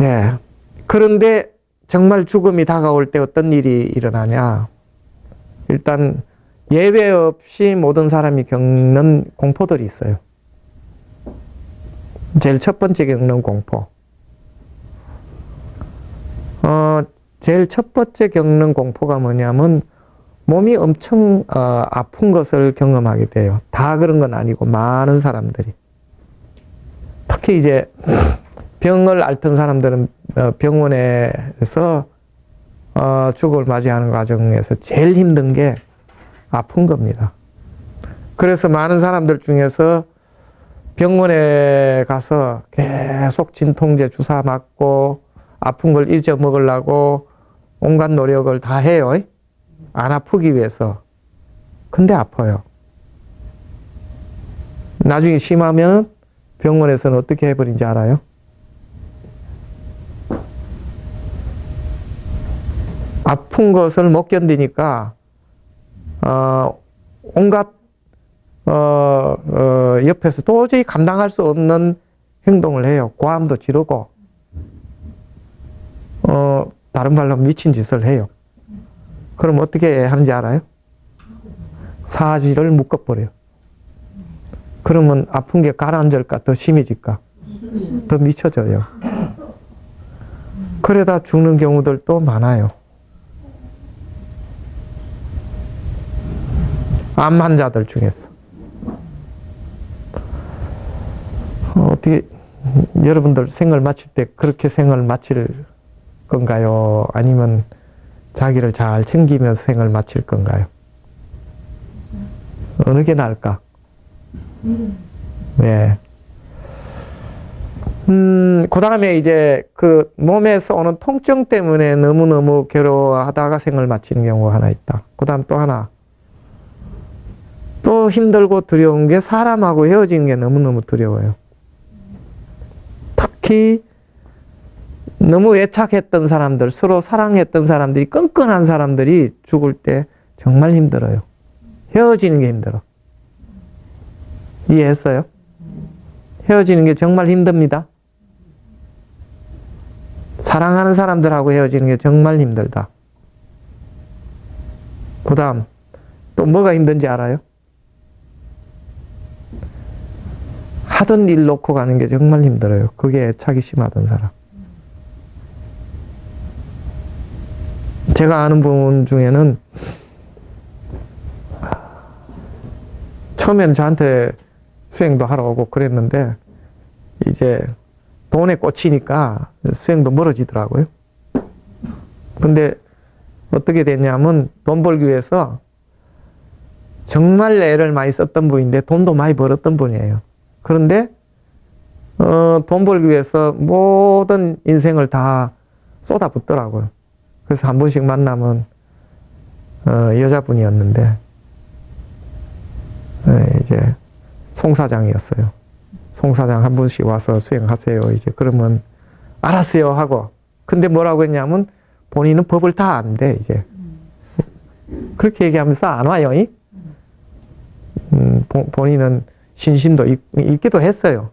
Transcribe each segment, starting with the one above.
예. 그런데 정말 죽음이 다가올 때 어떤 일이 일어나냐. 일단 예외 없이 모든 사람이 겪는 공포들이 있어요. 제일 첫 번째 겪는 공포. 제일 첫 번째 겪는 공포가 뭐냐면 몸이 엄청 아픈 것을 경험하게 돼요. 다 그런 건 아니고 많은 사람들이. 특히 이제 병을 앓던 사람들은 병원에서 죽음을 맞이하는 과정에서 제일 힘든 게 아픈 겁니다. 그래서 많은 사람들 중에서 병원에 가서 계속 진통제 주사 맞고 아픈 걸 잊어먹으려고 온갖 노력을 다 해요. 안 아프기 위해서. 근데 아파요. 나중에 심하면 병원에서는 어떻게 해버린지 알아요? 아픈 것을 못 견디니까 온갖 옆에서 도저히 감당할 수 없는 행동을 해요. 고함도 지르고 다른 말로 미친 짓을 해요. 그럼 어떻게 하는지 알아요? 사지를 묶어버려요. 그러면 아픈 게 가라앉을까? 더 심해질까? 더 미쳐져요. 그러다 죽는 경우들도 많아요. 암 환자들 중에서. 어떻게 여러분들 생을 마칠 때 그렇게 생을 마칠 건가요? 아니면 자기를 잘 챙기면서 생을 마칠 건가요? 어느 게 나을까? 네. 그 다음에 이제 그 몸에서 오는 통증 때문에 너무너무 괴로워하다가 생을 마치는 경우가 하나 있다. 그 다음 또 하나. 또 힘들고 두려운 게 사람하고 헤어지는 게 너무너무 두려워요. 특히 너무 애착했던 사람들, 서로 사랑했던 사람들이, 끈끈한 사람들이 죽을 때 정말 힘들어요. 헤어지는 게 힘들어. 이해했어요? 헤어지는 게 정말 힘듭니다. 사랑하는 사람들하고 헤어지는 게 정말 힘들다. 그 다음 또 뭐가 힘든지 알아요? 하던 일 놓고 가는 게 정말 힘들어요. 그게 애착이 심하던 사람. 제가 아는 분 중에는 처음에는 저한테 수행도 하러 오고 그랬는데 이제 돈에 꽂히니까 수행도 멀어지더라고요. 근데 어떻게 됐냐면 돈 벌기 위해서 정말 애를 많이 썼던 분인데 돈도 많이 벌었던 분이에요. 그런데 돈 벌기 위해서 모든 인생을 다 쏟아붓더라고요. 그래서 한 번씩 만나면 여자분이었는데 이제 송사장이었어요. 송사장 한 분씩 와서 수행하세요. 이제 그러면 알았어요 하고. 근데 뭐라고 했냐면 본인은 법을 다 안대 이제. 그렇게 얘기하면서 안 와요. 본인은 신심도 있기도 했어요.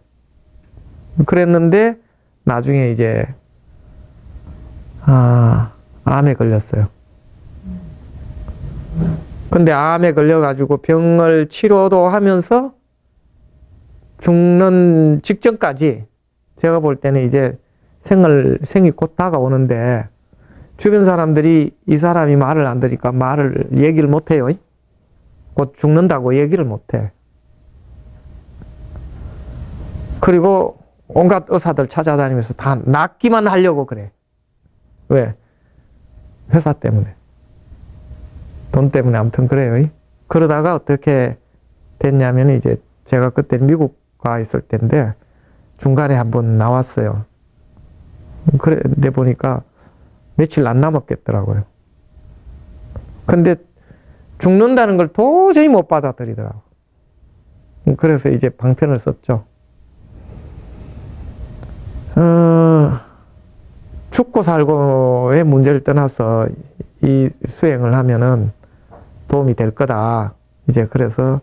그랬는데 나중에 이제 암에 걸렸어요. 근데 암에 걸려가지고 병을 치료도 하면서 죽는 직전까지 제가 볼 때는 이제 생이 곧 다가오는데 주변 사람들이 이 사람이 말을 안 들으니까 얘기를 못 해요. 곧 죽는다고 얘기를 못 해. 그리고 온갖 의사들 찾아다니면서 다 낫기만 하려고 그래. 왜? 회사 때문에. 돈 때문에 아무튼 그래요. 그러다가 어떻게 됐냐면 이제 제가 그때 미국 가 있을 때인데 중간에 한번 나왔어요. 그런데 보니까 며칠 안 남았겠더라고요. 근데 죽는다는 걸 도저히 못 받아들이더라고요. 그래서 이제 방편을 썼죠. 죽고 살고의 문제를 떠나서 이 수행을 하면은 도움이 될 거다. 이제 그래서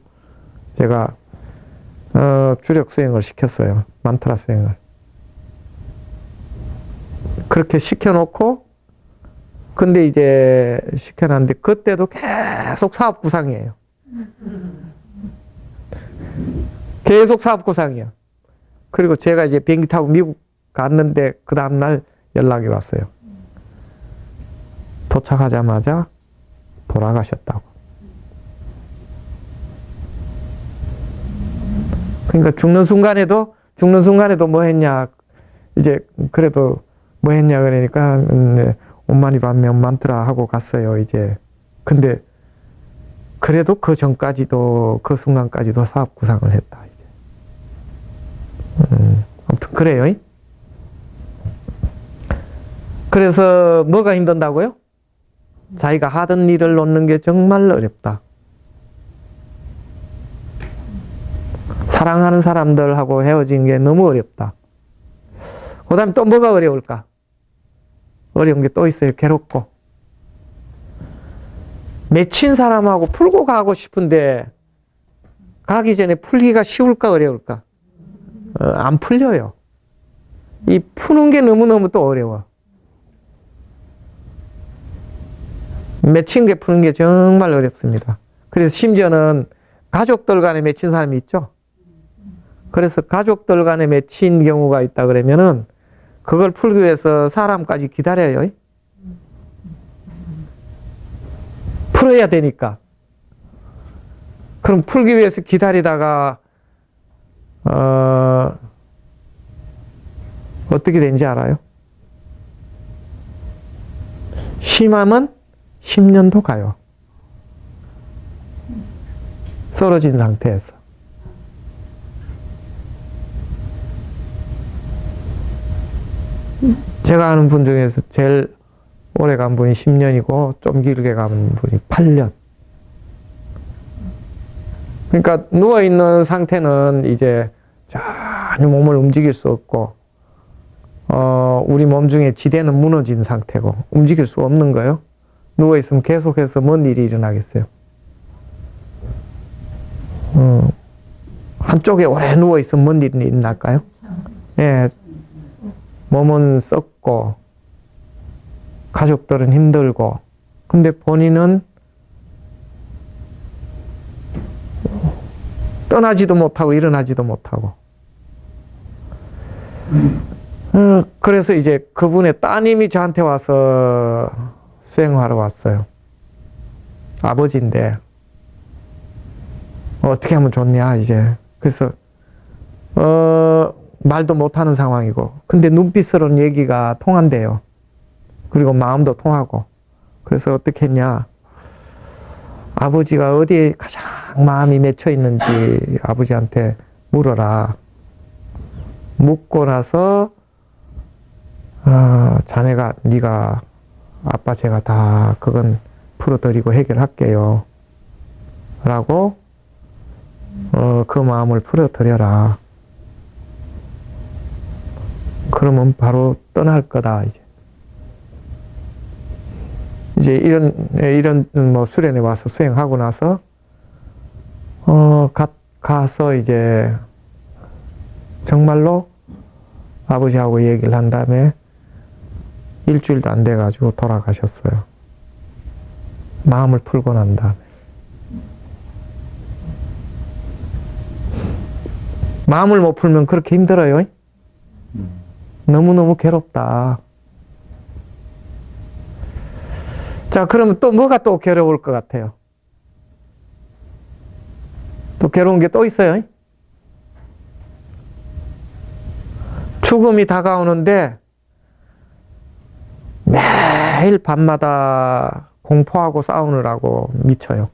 제가 주력 수행을 시켰어요. 만트라 수행을. 그렇게 시켜놓고, 근데 이제 시켜놨는데, 그때도 계속 사업구상이에요. 계속 사업구상이야. 그리고 제가 이제 비행기 타고 미국 갔는데, 그 다음날 연락이 왔어요. 도착하자마자 돌아가셨다고. 그러니까 죽는 순간에도 뭐 했냐, 이제 그래도 뭐 했냐 그러니까 온만이 반면 많더라 하고 갔어요 이제. 근데 그래도 그 전까지도, 그 순간까지도 사업 구상을 했다 이제. 아무튼 그래요. 그래서 뭐가 힘든다고요? 자기가 하던 일을 놓는 게 정말 어렵다. 사랑하는 사람들하고 헤어진 게 너무 어렵다. 그 다음에 또 뭐가 어려울까? 어려운 게 또 있어요. 괴롭고. 맺힌 사람하고 풀고 가고 싶은데 가기 전에 풀기가 쉬울까 어려울까? 안 풀려요. 이 푸는 게 너무너무 또 어려워. 맺힌 게 푸는 게 정말 어렵습니다. 그래서 심지어는 가족들 간에 맺힌 사람이 있죠. 그래서 가족들 간에 맺힌 경우가 있다 그러면은 그걸 풀기 위해서 사람까지 기다려요. 풀어야 되니까. 그럼 풀기 위해서 기다리다가 어떻게 되는지 알아요? 심하면 10년도 가요. 쓰러진 상태에서. 제가 아는 분 중에서 제일 오래 간 분이 10년이고 좀 길게 간 분이 8년. 그러니까 누워있는 상태는 이제 전혀 몸을 움직일 수 없고 우리 몸 중에 지대는 무너진 상태고 움직일 수 없는 거예요. 누워있으면 계속해서 뭔 일이 일어나겠어요? 한쪽에 오래 누워있으면 뭔 일이 일어날까요? 예, 몸은 썩고 가족들은 힘들고 근데 본인은 떠나지도 못하고 일어나지도 못하고 그래서 이제 그분의 따님이 저한테 와서 수행하러 왔어요. 아버지인데 어떻게 하면 좋냐 이제. 그래서 말도 못하는 상황이고 근데 눈빛으로는 얘기가 통한대요. 그리고 마음도 통하고. 그래서 어떻게 했냐, 아버지가 어디에 가장 마음이 맺혀 있는지 아버지한테 물어라. 묻고 나서 자네가, 네가, 아빠 제가 다 그건 풀어드리고 해결할게요 라고 그 마음을 풀어드려라. 그러면 바로 떠날 거다 이제 이런 뭐 수련회 와서 수행하고 나서 가서 이제 정말로 아버지하고 얘기를 한 다음에 일주일도 안 돼가지고 돌아가셨어요. 마음을 풀고 난 다음에. 마음을 못 풀면 그렇게 힘들어요. 너무너무 괴롭다. 자, 그러면 또 뭐가 또 괴로울 것 같아요? 또 괴로운 게 또 있어요. 죽음이 다가오는데 매일 밤마다 공포하고 싸우느라고 미쳐요.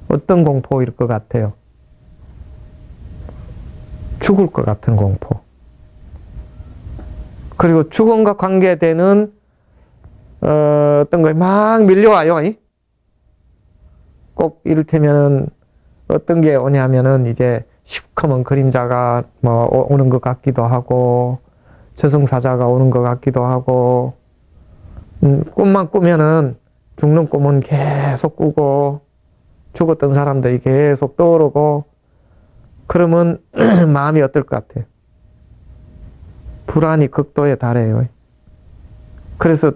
어떤 공포일 것 같아요? 죽을 것 같은 공포. 그리고 죽음과 관계되는 어떤 거에 막 밀려와요. 꼭 이를테면 어떤 게 오냐면은 이제 시커먼 그림자가 뭐 오는 것 같기도 하고 저승사자가 오는 것 같기도 하고 꿈만 꾸면은 죽는 꿈은 계속 꾸고 죽었던 사람들이 계속 떠오르고 그러면 마음이 어떨 것 같아요? 불안이 극도에 달해요. 그래서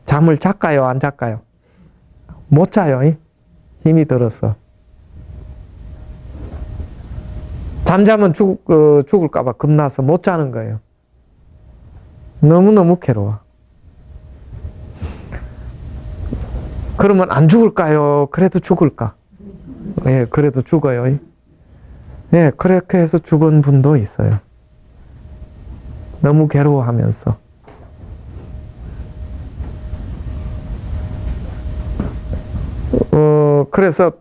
잠을 잘까요? 안 잘까요? 못 자요. 힘이 들어서. 잠자면 죽을까봐 겁나서 못 자는 거예요. 너무너무 괴로워. 그러면 안 죽을까요? 그래도 죽을까? 예, 그래도 죽어요. 예, 그렇게 해서 죽은 분도 있어요. 너무 괴로워하면서. 그래서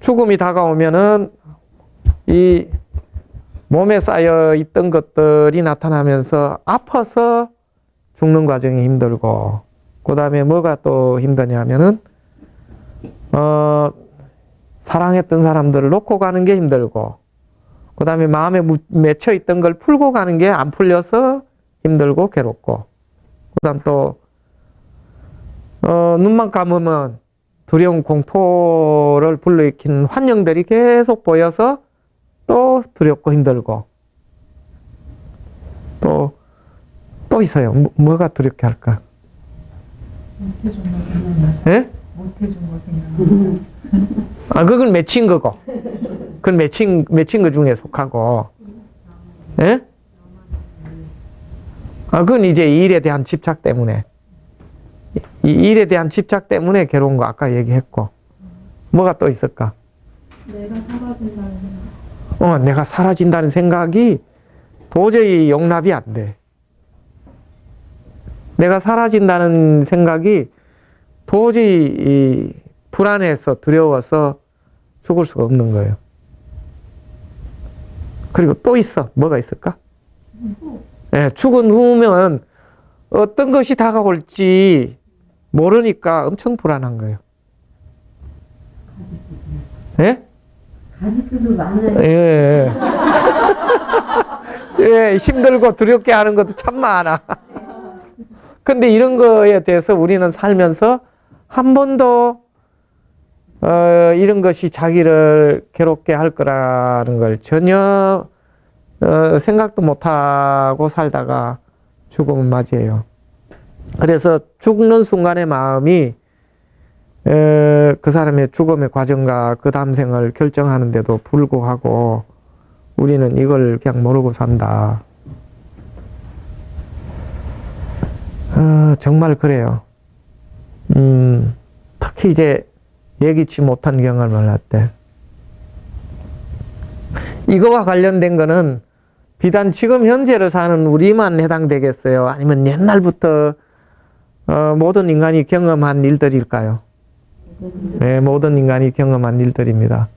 죽음이 다가오면은 이 몸에 쌓여 있던 것들이 나타나면서 아파서 죽는 과정이 힘들고, 그 다음에 뭐가 또 힘드냐면은, 사랑했던 사람들을 놓고 가는 게 힘들고, 그 다음에 마음에 맺혀 있던 걸 풀고 가는 게 안 풀려서 힘들고 괴롭고, 그 다음 또, 눈만 감으면 두려운 공포를 불러일으키는 환영들이 계속 보여서 또 두렵고 힘들고, 또 있어요. 뭐가 두렵게 할까? 못해준 거 생각나서. 예? 못해준 거 생각나서. 아, 그건 맺힌 거고. 그건 맺힌 거 중에 속하고. 예? 아, 그건 이제 이 일에 대한 집착 때문에. 이 일에 대한 집착 때문에 괴로운 거 아까 얘기했고. 뭐가 또 있을까? 내가 사라진다는 생각. 내가 사라진다는 생각이 도저히 용납이 안 돼. 내가 사라진다는 생각이 도저히 불안해서 두려워서 죽을 수가 없는 거예요. 그리고 또 있어. 뭐가 있을까? 예, 죽은 후면 어떤 것이 다가올지 모르니까 엄청 불안한 거예요. 예? 가지수도 많아요. 예. 예, 힘들고 두렵게 하는 것도 참 많아. 근데 이런 거에 대해서 우리는 살면서 한 번도 이런 것이 자기를 괴롭게 할 거라는 걸 전혀 생각도 못하고 살다가 죽음을 맞이해요. 그래서 죽는 순간의 마음이 그 사람의 죽음의 과정과 그 다음 생을 결정하는데도 불구하고 우리는 이걸 그냥 모르고 산다. 정말 그래요. 특히 이제 예기치 못한 경험을 할 때. 이거와 관련된 거는 비단 지금 현재를 사는 우리만 해당되겠어요? 아니면 옛날부터 모든 인간이 경험한 일들일까요? 네, 모든 인간이 경험한 일들입니다.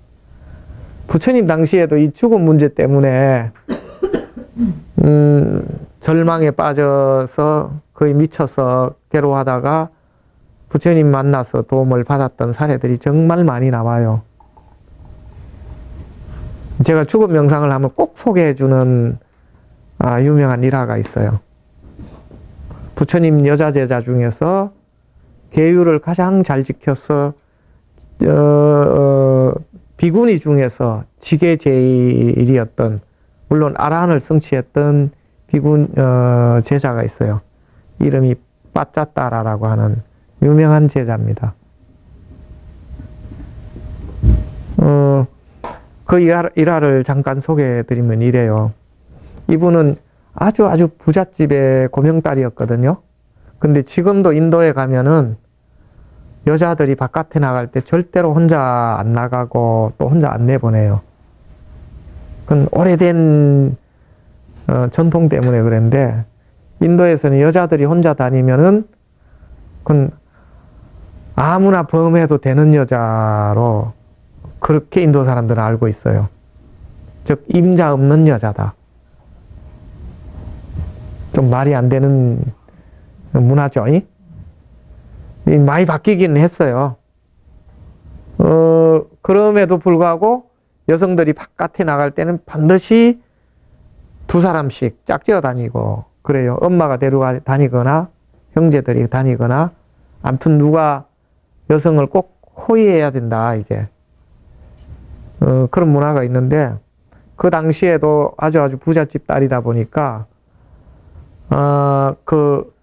부처님 당시에도 이 죽음 문제 때문에 절망에 빠져서 거의 미쳐서 괴로워하다가 부처님 만나서 도움을 받았던 사례들이 정말 많이 나와요. 제가 죽음 명상을 하면 꼭 소개해주는 유명한 일화가 있어요. 부처님 여자 제자 중에서 계율을 가장 잘 지켜서 비구니 중에서 지계제일이었던, 물론 아라한을 성취했던 제자가 있어요. 이름이 빠짜따라라고 하는 유명한 제자입니다. 그 일화를 잠깐 소개해드리면 이래요. 이분은 아주 부잣집의 고명딸이었거든요. 근데 지금도 인도에 가면은 여자들이 바깥에 나갈 때 절대로 혼자 안 나가고 또 혼자 안 내보내요. 그건 오래된 전통 때문에 그런데, 인도에서는 여자들이 혼자 다니면은 그건 아무나 범해도 되는 여자로 그렇게 인도 사람들은 알고 있어요. 즉 임자 없는 여자다. 좀 말이 안 되는 문화죠. 많이 바뀌기는 했어요. 그럼에도 불구하고 여성들이 바깥에 나갈 때는 반드시 두 사람씩 짝지어 다니고 그래요. 엄마가 데리고 다니거나 형제들이 다니거나, 아무튼 누가 여성을 꼭 호위해야 된다, 이제. 그런 문화가 있는데, 그 당시에도 아주 부잣집 딸이다 보니까, 그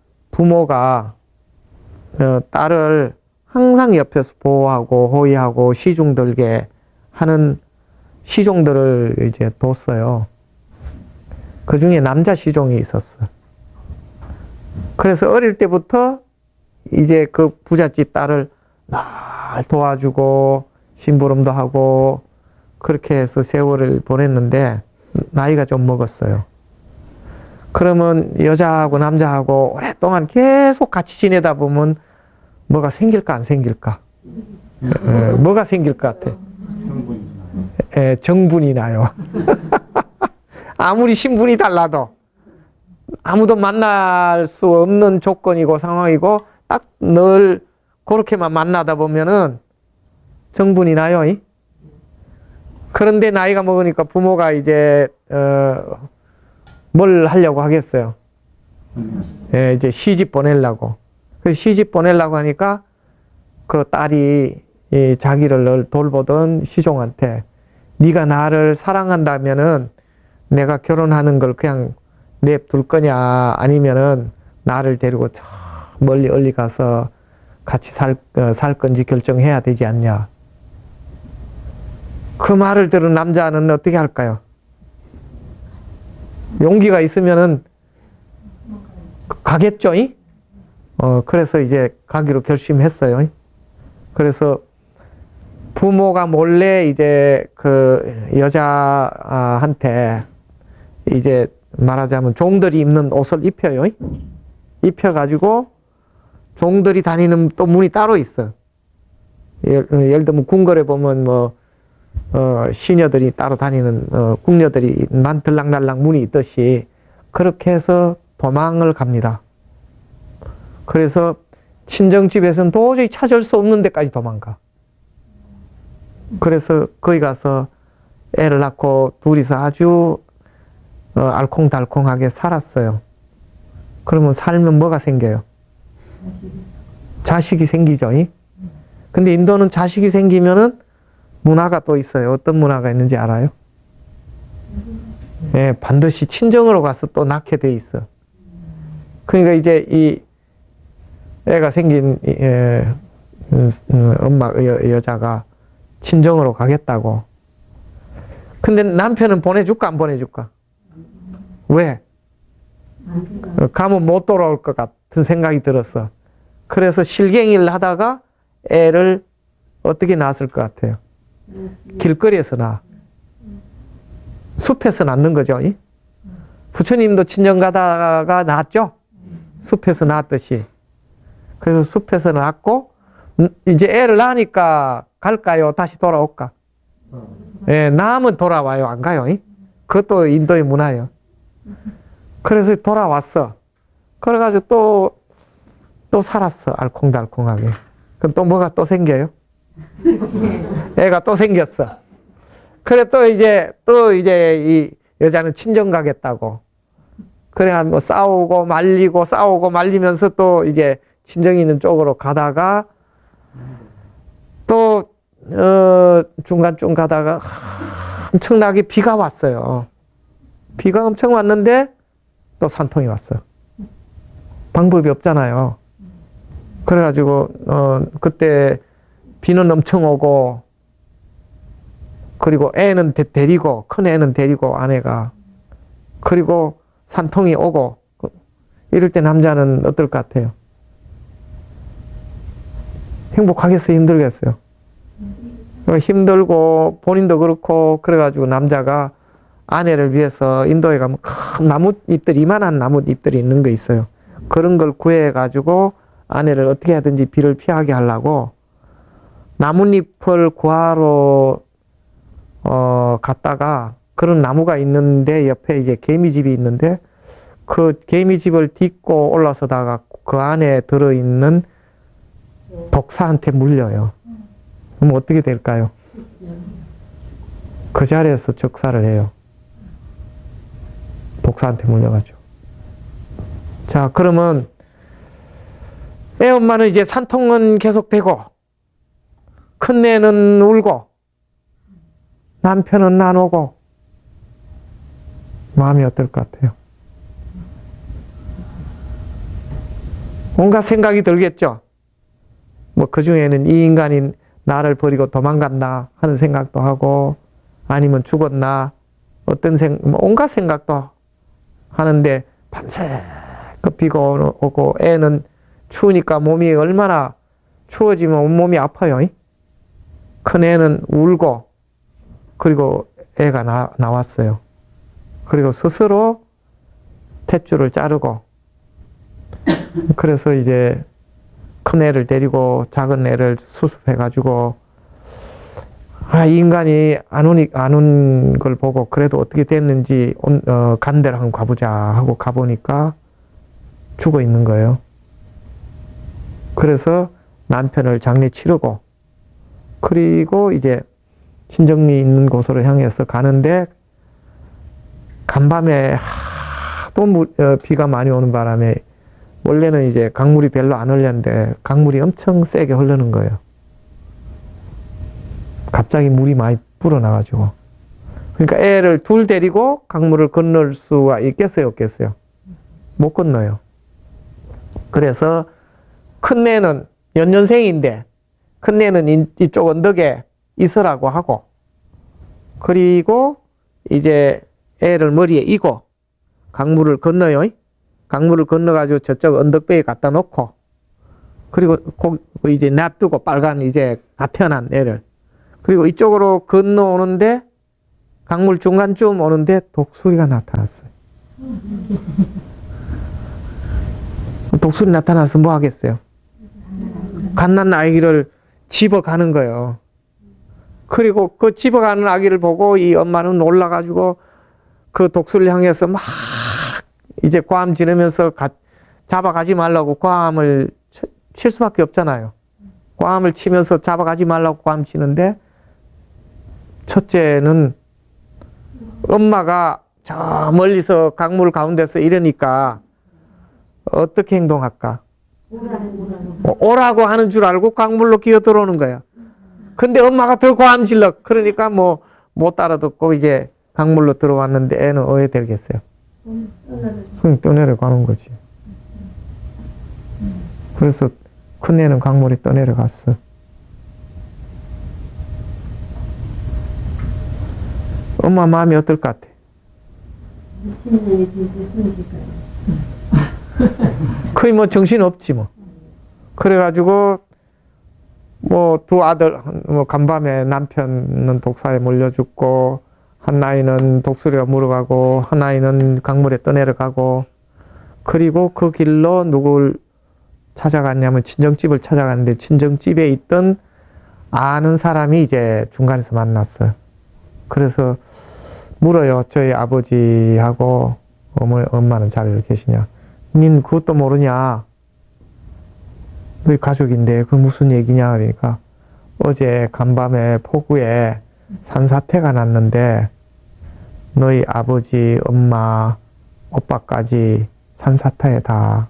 부모가 딸을 항상 옆에서 보호하고 호의하고 시중 들게 하는 시종들을 이제 뒀어요. 그 중에 남자 시종이 있었어. 그래서 어릴 때부터 이제 그 부잣집 딸을 날 도와주고 심부름도 하고 그렇게 해서 세월을 보냈는데 나이가 좀 먹었어요. 그러면 여자하고 남자하고 오랫동안 계속 같이 지내다 보면 뭐가 생길까 안 생길까? 뭐가 생길 것 같아? 정분이 나요. 아무리 신분이 달라도 아무도 만날 수 없는 조건이고 상황이고 딱 늘 그렇게만 만나다 보면은 정분이 나요. 그런데 나이가 먹으니까 부모가 이제 뭘 하려고 하겠어요? 이제 시집 보내려고. 그래서 시집 보내려고 하니까 그 딸이 자기를 늘 돌보던 시종한테 네가 나를 사랑한다면은 내가 결혼하는 걸 그냥 냅둘 거냐 아니면은 나를 데리고 저 멀리 가서 같이 살 건지 결정해야 되지 않냐. 그 말을 들은 남자는 어떻게 할까요? 용기가 있으면은 가겠죠? 그래서 이제 가기로 결심했어요. 그래서 부모가 몰래 이제 그 여자한테 이제 말하자면 종들이 입는 옷을 입혀요. 입혀가지고 종들이 다니는 또 문이 따로 있어. 예를 들면 궁궐에 보면 뭐 시녀들이 따로 다니는 궁녀들이 들락날락 문이 있듯이 그렇게 해서 도망을 갑니다. 그래서 친정집에서는 도저히 찾을 수 없는 데까지 도망가. 그래서 거기 가서 애를 낳고 둘이서 아주 알콩달콩하게 살았어요. 그러면 살면 뭐가 생겨요? 자식이 생기죠. 근데 인도는 자식이 생기면은 문화가 또 있어요. 어떤 문화가 있는지 알아요? 예, 반드시 친정으로 가서 또 낳게 돼 있어. 그러니까 이제 이 애가 생긴 엄마 여자가 친정으로 가겠다고. 근데 남편은 보내줄까 안 보내줄까? 왜? 가면 못 돌아올 것 같은 생각이 들었어. 그래서 실갱이를 하다가 애를 어떻게 낳았을 것 같아요? 길거리에서 낳아. 숲에서 낳는 거죠. 부처님도 친정 가다가 낳았죠? 숲에서 낳았듯이. 그래서 숲에서 낳았고 이제 애를 낳으니까 갈까요? 다시 돌아올까? 예, 낳으면 돌아와요. 안 가요? 그것도 인도의 문화예요. 그래서 돌아왔어. 그래가지고 또 살았어. 알콩달콩하게. 그럼 또 뭐가 또 생겨요? 애가 또 생겼어. 그래 또 이제 이 여자는 친정 가겠다고. 그래 뭐 싸우고 말리면서 또 이제 친정 있는 쪽으로 가다가 또 중간쯤 가다가 엄청나게 비가 왔어요. 비가 엄청 왔는데 또 산통이 왔어. 방법이 없잖아요. 그래가지고 그때 비는 엄청 오고 그리고 애는 데리고 큰 애는 데리고 아내가 그리고 산통이 오고 이럴 때 남자는 어떨 것 같아요? 행복하겠어요? 힘들겠어요? 힘들고 본인도 그렇고 그래가지고 남자가 아내를 위해서 인도에 가면 큰 나뭇잎들 이만한 나뭇잎들이 있는 거 있어요. 그런 걸 구해가지고 아내를 어떻게 하든지 비를 피하게 하려고 나뭇잎을 구하러 갔다가 그런 나무가 있는데 옆에 이제 개미집이 있는데 그 개미집을 딛고 올라서다가 그 안에 들어있는 독사한테 물려요. 그럼 어떻게 될까요? 그 자리에서 적사를 해요. 독사한테 물려가지고. 자, 그러면 애 엄마는 이제 산통은 계속되고 큰애는 울고 남편은 안 오고 마음이 어떨 것 같아요? 온갖 생각이 들겠죠. 뭐 그 중에는 이 인간이 나를 버리고 도망갔나 하는 생각도 하고, 아니면 죽었나, 뭐 온갖 생각도 하는데, 밤새 그 비가 오고, 애는 추우니까 몸이 얼마나 추워지면 온몸이 아파요. 큰 애는 울고, 그리고 애가 나왔어요. 그리고 스스로 탯줄을 자르고, 그래서 이제 큰 애를 데리고 작은 애를 수습해가지고, 이 인간이 안 온 걸 보고 그래도 어떻게 됐는지 간 데로 한번 가보자 하고 가보니까 죽어 있는 거예요. 그래서 남편을 장례 치르고, 그리고 이제 친정리 있는 곳으로 향해서 가는데, 간밤에 하도 비가 많이 오는 바람에, 원래는 이제 강물이 별로 안 흘렸는데 강물이 엄청 세게 흐르는 거예요. 갑자기 물이 많이 불어나가지고. 그러니까 애를 둘 데리고 강물을 건널 수가 있겠어요, 없겠어요? 못 건너요. 그래서 큰 애는 연년생인데, 큰 애는 이쪽 언덕에 있으라고 하고, 그리고 이제 애를 머리에 이고 강물을 건너요. 강물을 건너가지고 저쪽 언덕배에 갖다 놓고, 그리고 이제 놔두고, 빨간 이제 갓 태어난 애를. 그리고 이쪽으로 건너오는데, 강물 중간쯤 오는데 독수리가 나타났어요. 독수리 나타나서 뭐 하겠어요? 갓난 아기를 집어가는 거예요. 그리고 그 집어가는 아기를 보고 이 엄마는 놀라가지고 그 독수리를 향해서 막 이제 고함 지르면서 잡아가지 말라고 고함을 칠 수밖에 없잖아요. 고함을 치면서 잡아가지 말라고 고함 치는데, 첫째는 엄마가 저 멀리서 강물 가운데서 이러니까 어떻게 행동할까? 오라고 하는 줄 알고 강물로 기어 들어오는 거야. 근데 엄마가 더 고함 질러. 그러니까 뭐 못 따라듣고 이제 강물로 들어왔는데, 애는 어떻게 되겠어요? 떠내려가는 거지. 그래서 큰 애는 강물에 떠내려갔어. 엄마 마음이 어떨 것 같아? 거의 뭐 정신 없지 뭐. 그래가지고 뭐 두 아들, 뭐 간밤에 남편은 독사에 몰려 죽고, 한 아이는 독수리가 물어가고, 한 아이는 강물에 떠내려가고, 그리고 그 길로 누굴 찾아갔냐면 친정집을 찾아갔는데, 친정집에 있던 아는 사람이 이제 중간에서 만났어요. 그래서 물어요. 저희 아버지하고 엄마는 잘 계시냐? 닌 그것도 모르냐? 너희 가족인데 그 무슨 얘기냐? 그러니까 어제 간밤에 폭우에 산사태가 났는데 너희 아버지, 엄마, 오빠까지 산사태에 다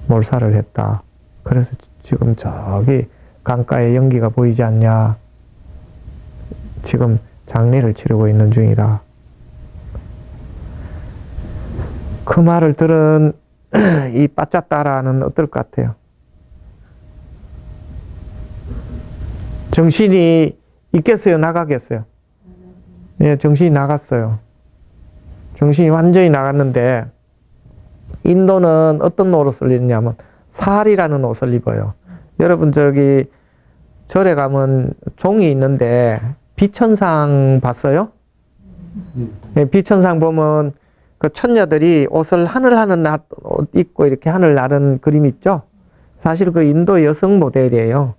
몰살을 했다. 그래서 지금 저기 강가에 연기가 보이지 않냐? 지금 장례를 치르고 있는 중이다. 그 말을 들은 이 빠짜따라는 어떨 것 같아요? 정신이 있겠어요? 나가겠어요? 예, 정신이 나갔어요. 정신이 완전히 나갔는데, 인도는 어떤 옷을 입냐면 살이라는 옷을 입어요. 여러분 저기 절에 가면 종이 있는데 비천상 봤어요? 네, 비천상 보면 그 천녀들이 옷을 하늘하늘 입고 이렇게 하늘 나른 그림 있죠? 사실 그 인도 여성 모델이에요.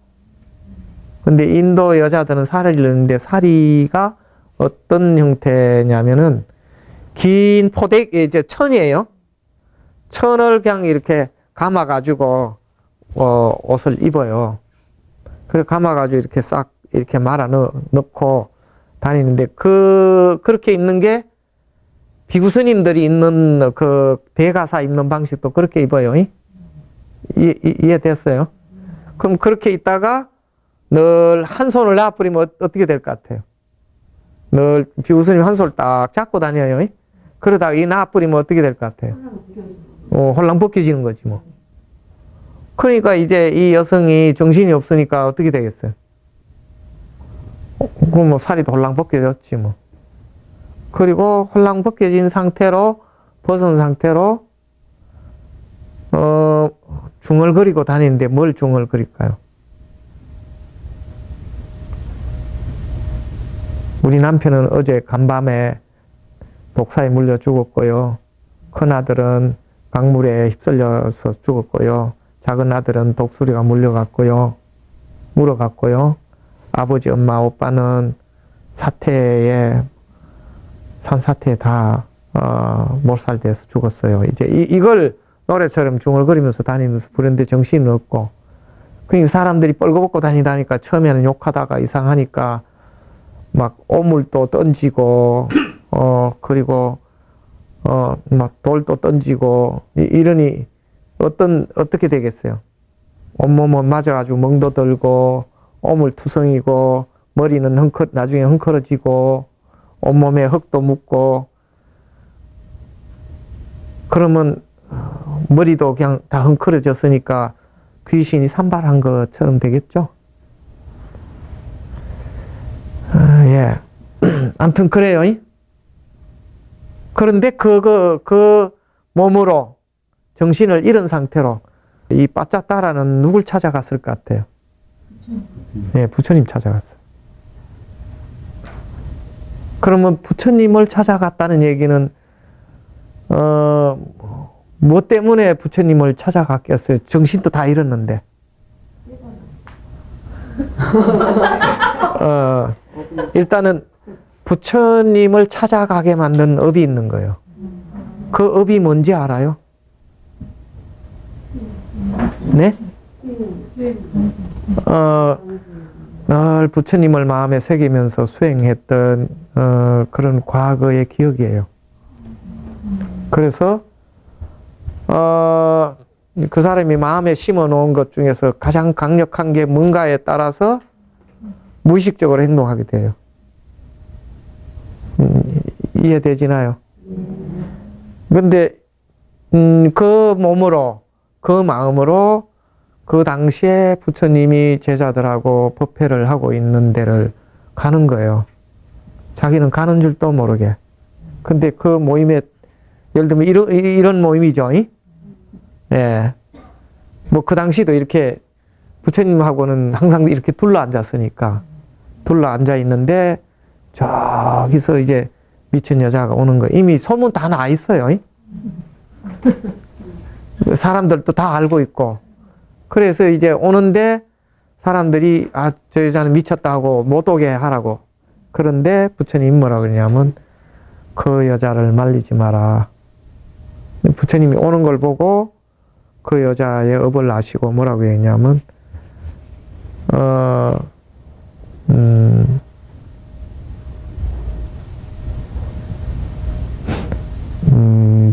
근데 인도 여자들은 살을 입는데, 사리가 어떤 형태냐면은 긴 포대, 이제 천이에요. 천을 그냥 이렇게 감아가지고 옷을 입어요. 그래 감아가지고 이렇게 싹 이렇게 말아 넣고 다니는데, 그렇게 입는 게 비구스님들이 입는 그 대가사 입는 방식도 그렇게 입어요. 이해됐어요? 그럼 그렇게 있다가 늘 한 손을 놔버리면 어떻게 될 것 같아요? 늘 비구스님 한 손을 딱 잡고 다녀요. 그러다가 이 놔버리면 어떻게 될 것 같아요? 홀랑 벗겨지는 거지 뭐. 그러니까 이제 이 여성이 정신이 없으니까 어떻게 되겠어요? 그럼 뭐 살이 홀랑 벗겨졌지 뭐. 그리고 홀랑 벗겨진 상태로, 벗은 상태로 중얼거리고 다니는데 뭘 중얼거릴까요? 우리 남편은 어제 간밤에 독사에 물려 죽었고요. 큰아들은 강물에 휩쓸려서 죽었고요. 작은 아들은 독수리가 물려갔고요. 물어갔고요. 아버지, 엄마, 오빠는 산사태에 다 몰살돼서 죽었어요. 이제 이걸 노래처럼 중얼거리면서 다니면서 부르는데 정신은 없고, 그러니까 사람들이 뻘거벗고 다니다니까 처음에는 욕하다가 이상하니까 막 오물도 던지고 그리고 막 돌도 던지고 이러니 어떻게 되겠어요? 온몸은 맞아가지고 멍도 들고 오물 투성이고 머리는 나중에 헝클어지고 온몸에 흙도 묻고, 그러면 머리도 그냥 다 헝클어졌으니까 귀신이 산발한 것처럼 되겠죠? 예. 아무튼 그래요. 그런데 그 몸으로 정신을 잃은 상태로 이 빠짜따라는 누굴 찾아갔을 것 같아요? 예, 부처님 찾아갔어요. 그러면 부처님을 찾아갔다는 얘기는 뭐 때문에 부처님을 찾아갔겠어요? 정신도 다 잃었는데. 일단은 부처님을 찾아가게 만든 업이 있는 거예요. 그 업이 뭔지 알아요? 네? 늘 부처님을 마음에 새기면서 수행했던 그런 과거의 기억이에요. 그래서 그 사람이 마음에 심어 놓은 것 중에서 가장 강력한 게 뭔가에 따라서 무의식적으로 행동하게 돼요. 이해되지나요? 근데 그 몸으로, 그 마음으로 그 당시에 부처님이 제자들하고 법회를 하고 있는 데를 가는 거예요. 자기는 가는 줄도 모르게. 근데 그 모임에, 예를 들면 이런 모임이죠. 예. 뭐 그 당시도 이렇게 부처님하고는 항상 이렇게 둘러 앉았으니까 둘러 앉아 있는데 저기서 이제 미친 여자가 오는 거 이미 소문 다 나 있어요. 사람들도 다 알고 있고. 그래서 이제 오는데 사람들이 저 여자는 미쳤다 하고 못 오게 하라고. 그런데 부처님이 뭐라 그러냐면 그 여자를 말리지 마라. 부처님이 오는 걸 보고 그 여자의 업을 아시고 뭐라고 했냐면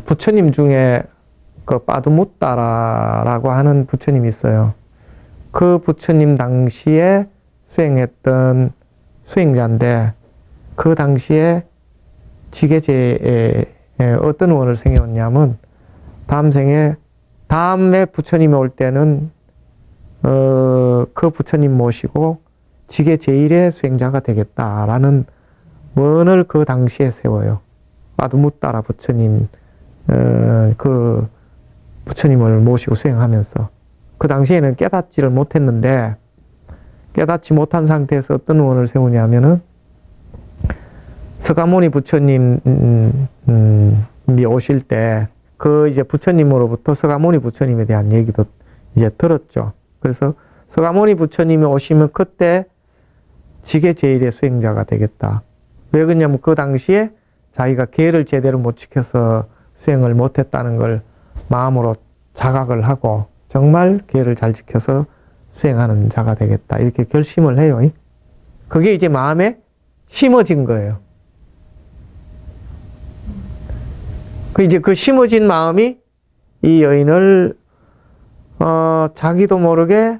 부처님 중에 그 빠두무따라라고 하는 부처님이 있어요. 그 부처님 당시에 수행했던 수행자인데 그 당시에 지계제에 어떤 원을 생겼냐면 다음에 부처님이 올 때는 그 부처님 모시고 지계 제1의 수행자가 되겠다라는 원을 그 당시에 세워요. 빠두무따라 부처님 그 부처님을 모시고 수행하면서 그 당시에는 깨닫지를 못했는데 깨닫지 못한 상태에서 어떤 원을 세우냐면은 서가모니 부처님이 오실 때 그 이제 부처님으로부터 서가모니 부처님에 대한 얘기도 이제 들었죠. 그래서 서가모니 부처님이 오시면 그때 지계 제1의 수행자가 되겠다. 왜 그러냐면 그 당시에 자기가 계를 제대로 못 지켜서 수행을 못했다는 걸 마음으로 자각을 하고 정말 계를 잘 지켜서 수행하는 자가 되겠다. 이렇게 결심을 해요. 그게 이제 마음에 심어진 거예요. 이제 그 심어진 마음이 이 여인을 자기도 모르게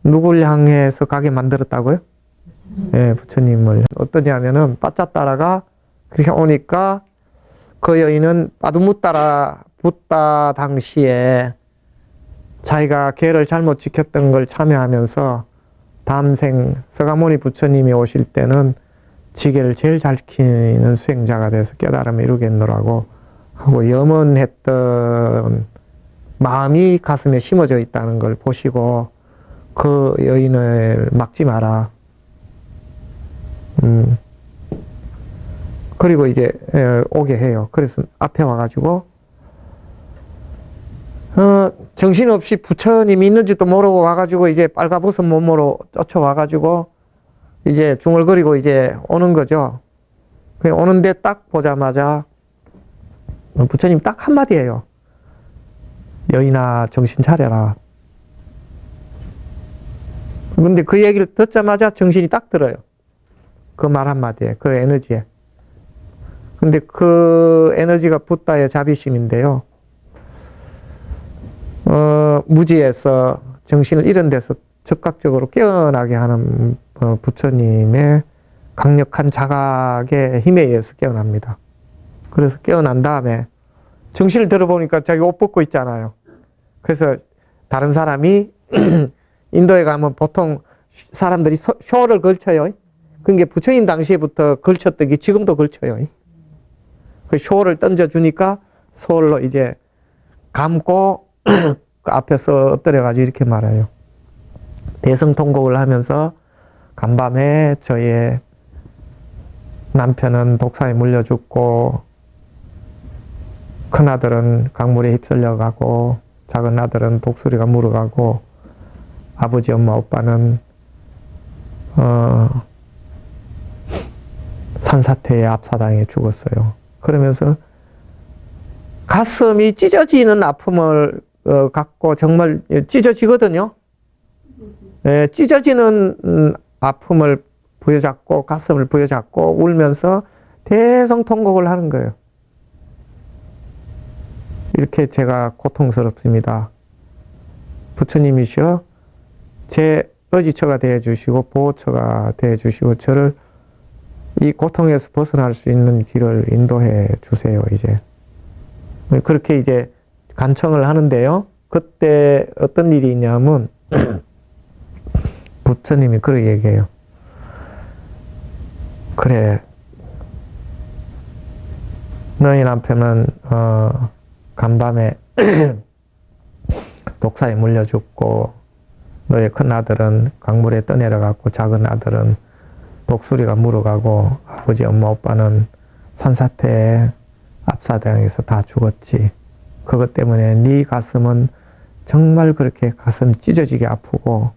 누굴 향해서 가게 만들었다고요? 예, 부처님을. 어떠냐면은 빠짜따라가 그렇게 오니까 그 여인은 빠두무따라 붓다 당시에 자기가 계를 잘못 지켰던 걸 참여하면서 다음 생 서가모니 부처님이 오실 때는 지계를 제일 잘 지키는 수행자가 돼서 깨달음을 이루겠노라고 하고 염원했던 마음이 가슴에 심어져 있다는 걸 보시고 그 여인을 막지 마라. 그리고 이제 오게 해요. 그래서 앞에 와가지고 정신없이 부처님이 있는지도 모르고 와가지고 이제 빨가벗은 몸으로 쫓아와가지고 이제 중얼거리고 이제 오는 거죠. 오는데 딱 보자마자 부처님 딱 한마디 해요. 여인아 정신 차려라. 근데 그 얘기를 듣자마자 정신이 딱 들어요. 그 말 한마디에, 그 에너지에. 근데 그 에너지가 붓다의 자비심인데요. 무지에서 정신을 잃은 데서 즉각적으로 깨어나게 하는 부처님의 강력한 자각의 힘에 의해서 깨어납니다. 그래서 깨어난 다음에 정신을 들어보니까 자기 옷 벗고 있잖아요. 그래서 다른 사람이 인도에 가면 보통 사람들이 쇼를 걸쳐요. 그게 부처님 당시에부터 걸쳤던 게 지금도 걸쳐요. 그 쇼를 던져주니까 소홀로 이제 감고 그 앞에서 엎드려가지고 이렇게 말해요. 대성통곡을 하면서 간밤에 저의 남편은 독사에 물려 죽고 큰아들은 강물에 휩쓸려 가고 작은 아들은 독수리가 물어가고 아버지 엄마 오빠는 산사태에 압사당해 죽었어요. 그러면서 가슴이 찢어지는 아픔을 갖고 정말 찢어지거든요. 예, 찢어지는 아픔을 부여잡고 가슴을 부여잡고 울면서 대성통곡을 하는 거예요. 이렇게 제가 고통스럽습니다. 부처님이시여 제 의지처가 되어주시고 보호처가 되어주시고 저를 이 고통에서 벗어날 수 있는 길을 인도해 주세요. 이제 그렇게 이제 간청을 하는데요. 그때 어떤 일이 있냐면 부처님이 그렇게 얘기해요. 그래, 너희 남편은 간밤에 독사에 물려 죽고 너의 큰 아들은 강물에 떠내려갔고 작은 아들은 독수리가 물어가고 아버지 엄마 오빠는 산사태에 압사당해서 다 죽었지. 그것 때문에 네 가슴은 정말 그렇게 가슴 찢어지게 아프고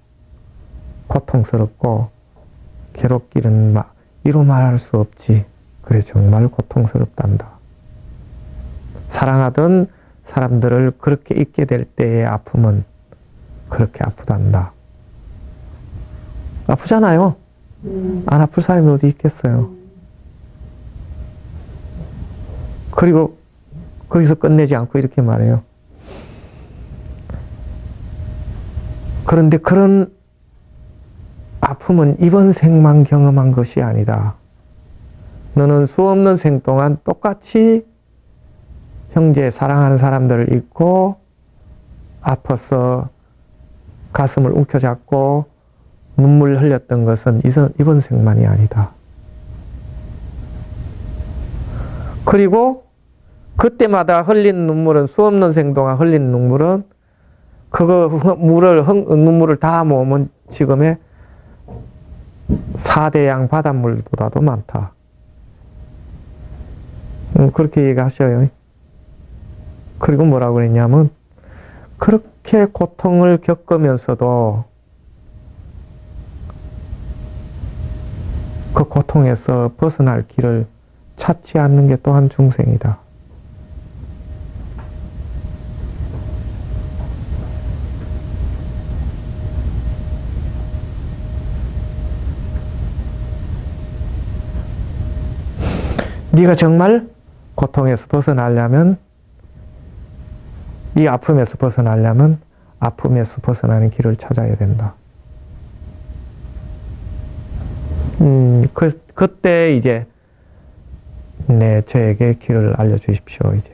고통스럽고 괴롭기는 이루 말할 수 없지. 그래 정말 고통스럽단다. 사랑하던 사람들을 그렇게 잊게 될 때의 아픔은 그렇게 아프단다. 아프잖아요. 안 아플 사람이 어디 있겠어요. 그리고 거기서 끝내지 않고 이렇게 말해요. 그런데 그런 아픔은 이번 생만 경험한 것이 아니다. 너는 수없는 생 동안 똑같이 형제 사랑하는 사람들을 잊고 아파서 가슴을 움켜잡고 눈물 흘렸던 것은 이번 생만이 아니다. 그리고 그때마다 흘린 눈물은 수없는 생 동안 흘린 눈물은 눈물을 다 모으면 지금의 4대양 바닷물보다도 많다. 그렇게 얘기하셔요. 그리고 뭐라고 그랬냐면 그렇게 고통을 겪으면서도 그 고통에서 벗어날 길을 찾지 않는 게 또한 중생이다. 네가 정말 고통에서 벗어나려면 이 아픔에서 벗어나려면 아픔에서 벗어나는 길을 찾아야 된다. 그때 이제 저에게 길을 알려주십시오. 이제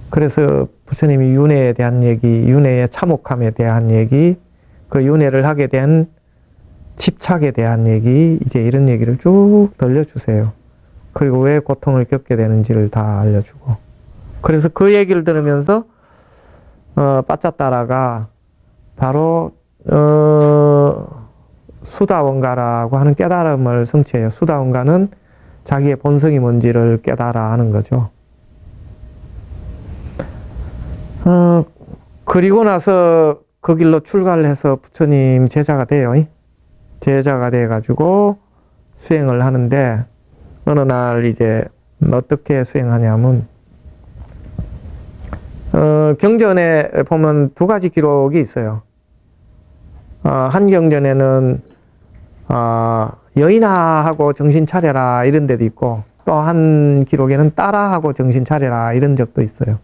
그래서 부처님이 윤회에 대한 얘기, 윤회의 참혹함에 대한 얘기, 그 윤회를 하게 된 집착에 대한 얘기, 이제 이런 얘기를 쭉 들려주세요. 그리고 왜 고통을 겪게 되는지를 다 알려주고. 그래서 그 얘기를 들으면서 빠짜따라가 바로 수다원가라고 하는 깨달음을 성취해요. 수다원가는 자기의 본성이 뭔지를 깨달아 하는 거죠. 그리고 나서 그 길로 출가를 해서 부처님 제자가 돼요. 제자가 돼가지고 수행을 하는데, 어느 날 이제 어떻게 수행하냐면, 경전에 보면 두 가지 기록이 있어요. 한 경전에는, 여인아 하고 정신 차려라 이런 데도 있고, 또 한 기록에는 딸아 하고 정신 차려라 이런 적도 있어요.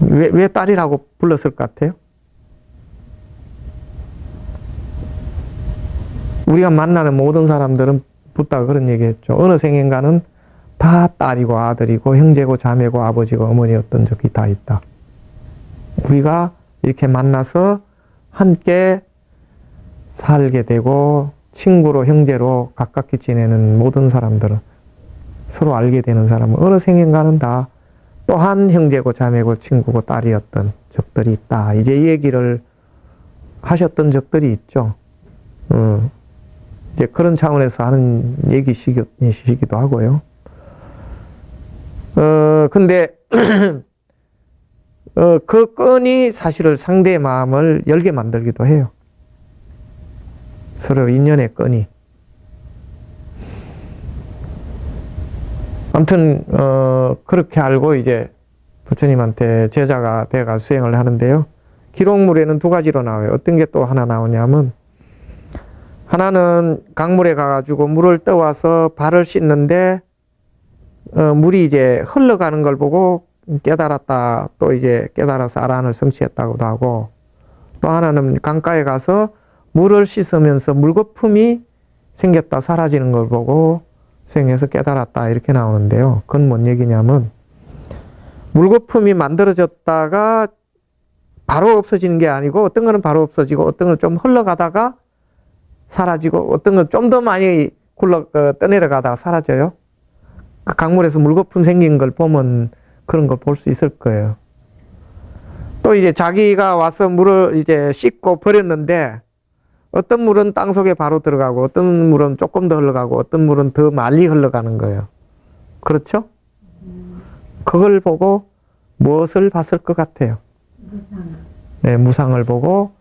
왜 딸이라고 불렀을 것 같아요? 우리가 만나는 모든 사람들은 붓다가 그런 얘기 했죠. 어느 생인가는 다 딸이고 아들이고 형제고 자매고 아버지고 어머니였던 적이 다 있다. 우리가 이렇게 만나서 함께 살게 되고 친구로 형제로 가깝게 지내는 모든 사람들은, 서로 알게 되는 사람은 어느 생인가는 다 또한 형제고 자매고 친구고 딸이었던 적들이 있다. 이제 이 얘기를 하셨던 적들이 있죠. 이제 그런 차원에서 하는 얘기시기도 하고요. 근데 그 끈이 사실은 상대의 마음을 열게 만들기도 해요. 서로 인연의 끈이. 아무튼 그렇게 알고 이제 부처님한테 제자가 돼가 수행을 하는데요. 기록물에는 두 가지로 나와요. 어떤 게 또 하나 나오냐면, 하나는 강물에 가가지고 물을 떠와서 발을 씻는데 물이 이제 흘러가는 걸 보고 깨달았다. 또 이제 깨달아서 아라한을 성취했다고도 하고, 또 하나는 강가에 가서 물을 씻으면서 물거품이 생겼다 사라지는 걸 보고 수행해서 깨달았다 이렇게 나오는데요. 그건 뭔 얘기냐면, 물거품이 만들어졌다가 바로 없어지는 게 아니고, 어떤 거는 바로 없어지고 어떤 건 좀 흘러가다가 사라지고 어떤 건 좀 더 많이 떠내려가다가 사라져요. 그 강물에서 물거품 생긴 걸 보면 그런 걸 볼 수 있을 거예요. 또 이제 자기가 와서 물을 이제 씻고 버렸는데, 어떤 물은 땅속에 바로 들어가고 어떤 물은 조금 더 흘러가고 어떤 물은 더 멀리 흘러가는 거예요. 그렇죠? 그걸 보고 무엇을 봤을 것 같아요? 무상. 네, 무상을 보고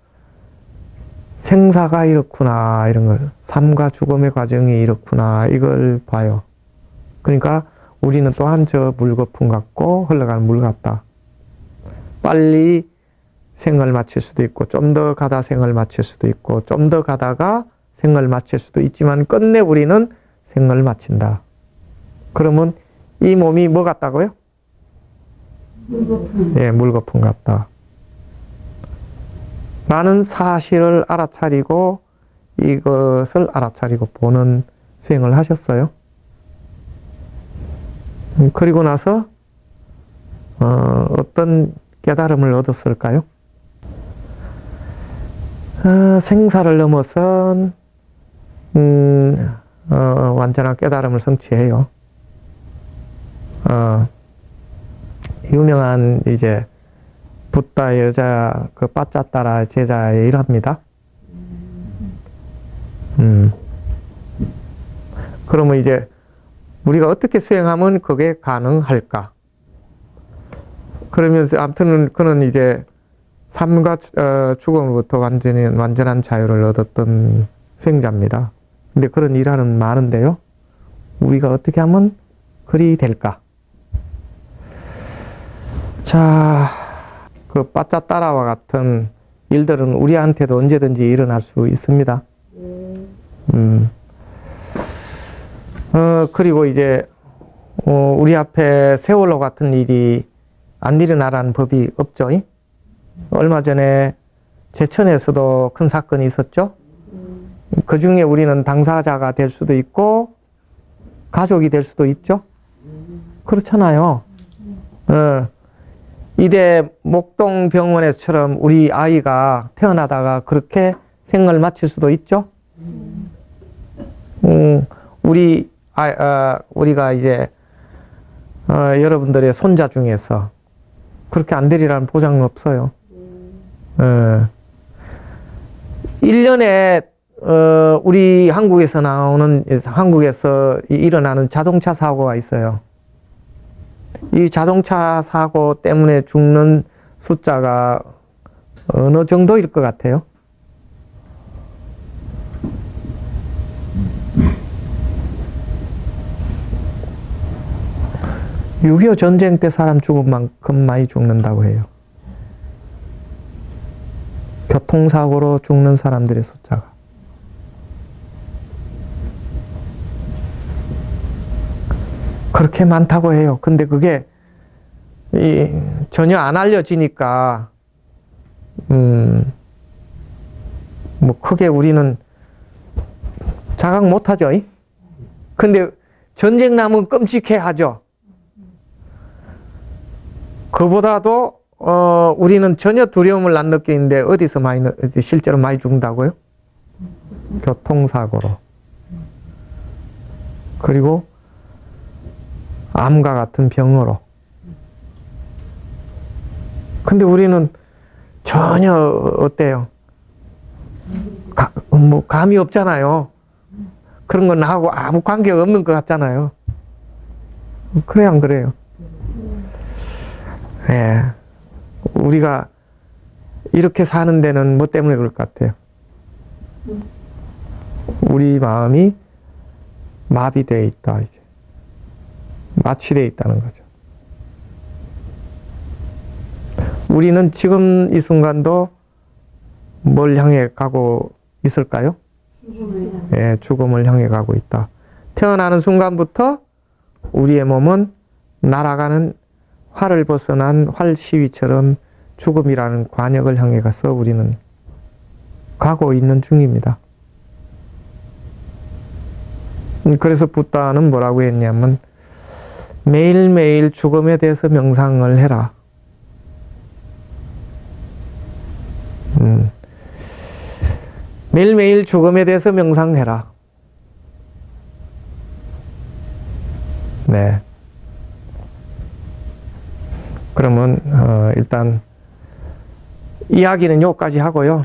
생사가 이렇구나, 이런 걸, 삶과 죽음의 과정이 이렇구나, 이걸 봐요. 그러니까 우리는 또한 저 물거품 같고 흘러가는 물 같다. 빨리 생을 마칠 수도 있고, 좀 더 가다 생을 마칠 수도 있고, 좀 더 가다가 생을 마칠 수도 있지만 끝내 우리는 생을 마친다. 그러면 이 몸이 뭐 같다고요? 물거품. 네, 물거품 같다. 라는 사실을 알아차리고 이것을 알아차리고 보는 수행을 하셨어요. 그리고 나서 어떤 깨달음을 얻었을까요? 생사를 넘어선 완전한 깨달음을 성취해요. 유명한 이제 붓다 여자 그 빠짜따라 제자의 일화입니다. 그러면 이제 우리가 어떻게 수행하면 그게 가능할까? 그러면서 아무튼 그는 이제 삶과 죽음으로부터 완전한 자유를 얻었던 수행자입니다. 근데 그런 일화는 많은데요. 우리가 어떻게 하면 그리 될까? 자, 그 빠짜따라와 같은 일들은 우리한테도 언제든지 일어날 수 있습니다. 그리고 이제 우리 앞에 세월호 같은 일이 안 일어나라는 법이 없죠. 얼마 전에 제천에서도 큰 사건이 있었죠. 그 중에 우리는 당사자가 될 수도 있고 가족이 될 수도 있죠. 그렇잖아요. 이대 목동병원에서처럼 우리 아이가 태어나다가 그렇게 생을 마칠 수도 있죠. 우리가 이제 여러분들의 손자 중에서 그렇게 안 되리라는 보장은 없어요. 1년에 우리 한국에서 일어나는 자동차 사고가 있어요. 이 자동차 사고 때문에 죽는 숫자가 어느 정도일 것 같아요? (6.25) 전쟁 때 사람 죽은 만큼 많이 죽는다고 해요. 교통사고로 죽는 사람들의 숫자가. 그렇게 많다고 해요. 근데 그게 전혀 안 알려지니까 뭐 크게 우리는 자각 못하죠. 근데 전쟁 나면 끔찍해 하죠. 그보다도 우리는 전혀 두려움을 안 느끼는데 어디서 실제로 많이 죽는다고요? 교통사고로. 그리고 암과 같은 병으로. 근데 우리는 전혀 어때요? 감이 없잖아요. 그런 건 나하고 아무 관계가 없는 것 같잖아요. 그래요, 안 그래요? 예. 우리가 이렇게 사는 데는 뭐 때문에 그럴 것 같아요? 우리 마음이 마비되어 있다, 이제. 마취되어 있다는 거죠. 우리는 지금 이 순간도 뭘 향해 가고 있을까요? 예, 죽음을 향해 가고 있다. 태어나는 순간부터 우리의 몸은 날아가는 활을 벗어난 활시위처럼 죽음이라는 관역을 향해 가서 우리는 가고 있는 중입니다. 그래서 부다는 뭐라고 했냐면 매일매일 죽음에 대해서 명상을 해라. 매일매일 죽음에 대해서 명상해라. 네. 그러면 일단 이야기는 여기까지 하고요.